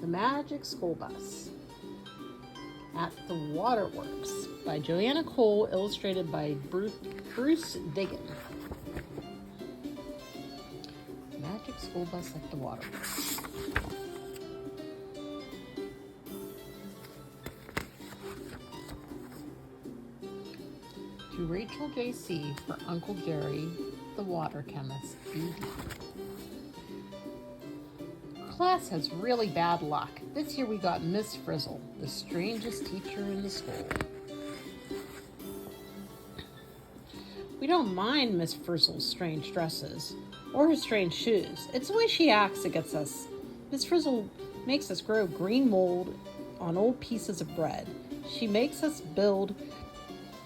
The Magic School Bus at the Waterworks by Joanna Cole, illustrated by Bruce Diggin. Magic School Bus at the Waterworks. To Rachel J.C. for Uncle Jerry, the water chemist, BD. Class has really bad luck. This year we got Miss Frizzle, the strangest teacher in the school. We don't mind Miss Frizzle's strange dresses or her strange shoes. It's the way she acts that gets us. Miss Frizzle makes us grow green mold on old pieces of bread. She makes us build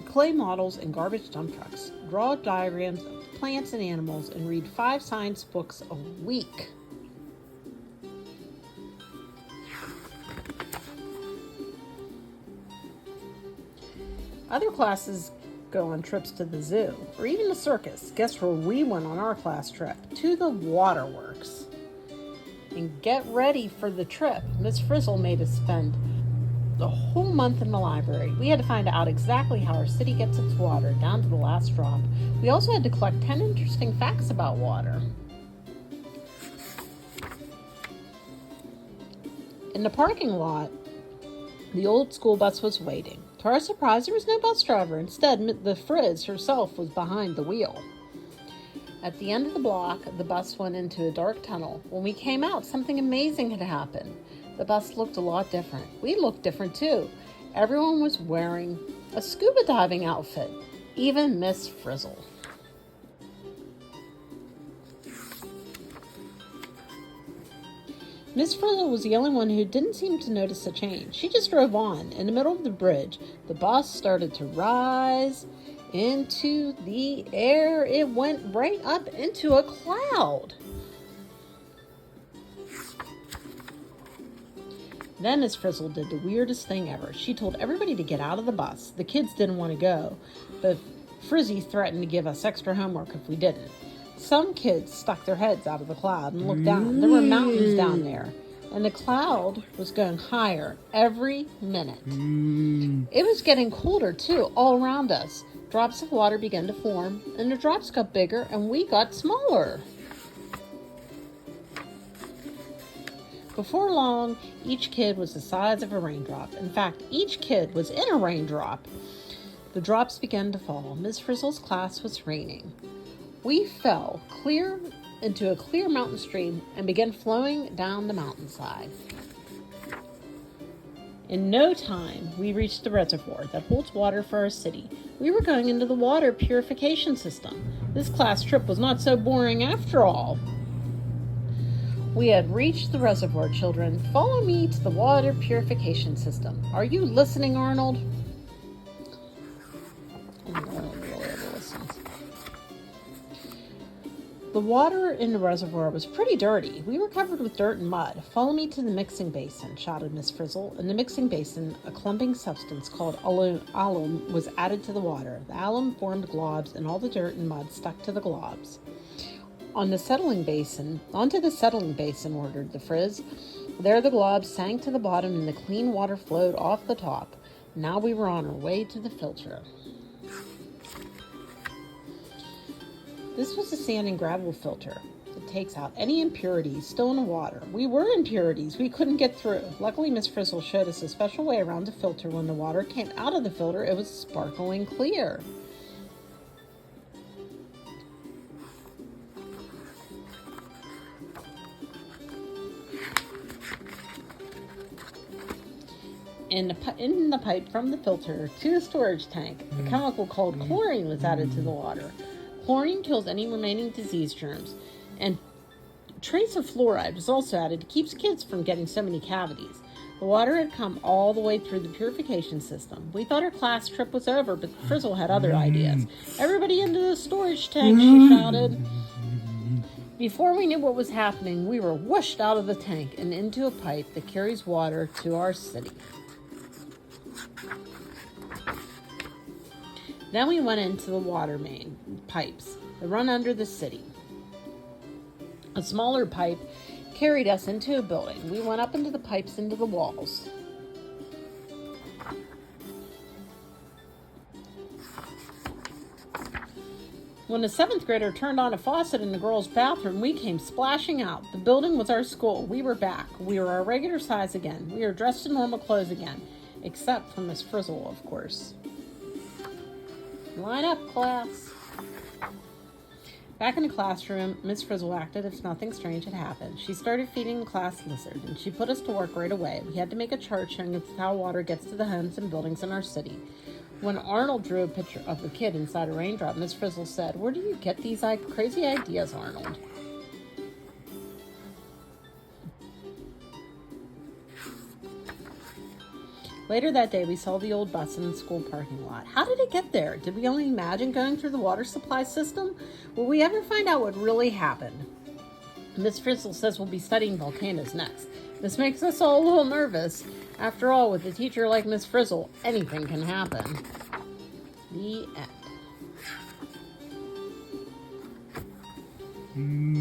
clay models and garbage dump trucks, draw diagrams of plants and animals, and read 5 science books a week. Other classes go on trips to the zoo or even the circus. Guess where we went on our class trip? To the Waterworks. And get ready for the trip. Miss Frizzle made us spend the whole month in the library. We had to find out exactly how our city gets its water, down to the last drop. We also had to collect 10 interesting facts about water. In the parking lot, the old school bus was waiting. To our surprise, there was no bus driver. Instead, the Frizz herself was behind the wheel. At the end of the block, the bus went into a dark tunnel. When we came out, something amazing had happened. The bus looked a lot different. We looked different too. Everyone was wearing a scuba diving outfit, even Miss Frizzle. Miss Frizzle was the only one who didn't seem to notice a change. She just drove on. In the middle of the bridge, the bus started to rise into the air. It went right up into a cloud. Then Miss Frizzle did the weirdest thing ever. She told everybody to get out of the bus. The kids didn't want to go, but Frizzy threatened to give us extra homework if we didn't. Some kids stuck their heads out of the cloud and looked down. There were mountains down there, and the cloud was going higher every minute. It was getting colder, too, all around us. Drops of water began to form, and the drops got bigger, and we got smaller. Before long, each kid was the size of a raindrop. In fact, each kid was in a raindrop. The drops began to fall. Miss Frizzle's class was raining. We fell clear into a clear mountain stream and began flowing down the mountainside. In no time, we reached the reservoir that holds water for our city. We were going into the water purification system. This class trip was not so boring after all. We had reached the reservoir, children. Follow me to the water purification system. Are you listening, Arnold? The water in the reservoir was pretty dirty. We were covered with dirt and mud. Follow me to the mixing basin, shouted Miss Frizzle. In the mixing basin, a clumping substance called alum was added to the water. The alum formed globs, and all the dirt and mud stuck to the globs. Onto the settling basin, ordered the Frizz. There the globs sank to the bottom, and the clean water flowed off the top. Now we were on our way to the filter. This was a sand and gravel filter. It takes out any impurities still in the water. We were impurities. We couldn't get through. Luckily, Miss Frizzle showed us a special way around the filter. When the water came out of the filter, it was sparkling clear. In the pipe from the filter to the storage tank, a chemical called chlorine was added to the water. Chlorine kills any remaining disease germs, and trace of fluoride was also added to keep kids from getting so many cavities. The water had come all the way through the purification system. We thought our class trip was over, but Frizzle had other ideas. Everybody into the storage tank, she shouted. Before we knew what was happening, we were whooshed out of the tank and into a pipe that carries water to our city. Then we went into the water main pipes that run under the city. A smaller pipe carried us into a building. We went up into the pipes into the walls. When a 7th grader turned on a faucet in the girls' bathroom, we came splashing out. The building was our school. We were back. We were our regular size again. We were dressed in normal clothes again. Except for Miss Frizzle, of course. Line up, class. Back in the classroom, Miss Frizzle acted as if nothing strange had happened. She started feeding the class lizard, and she put us to work right away. We had to make a chart showing us how water gets to the homes and buildings in our city. When Arnold drew a picture of the kid inside a raindrop, Miss Frizzle said, "Where do you get these crazy ideas, Arnold?" Later that day, we saw the old bus in the school parking lot. How did it get there? Did we only imagine going through the water supply system? Will we ever find out what really happened? Miss Frizzle says we'll be studying volcanoes next. This makes us all a little nervous. After all, with a teacher like Miss Frizzle, anything can happen. The end.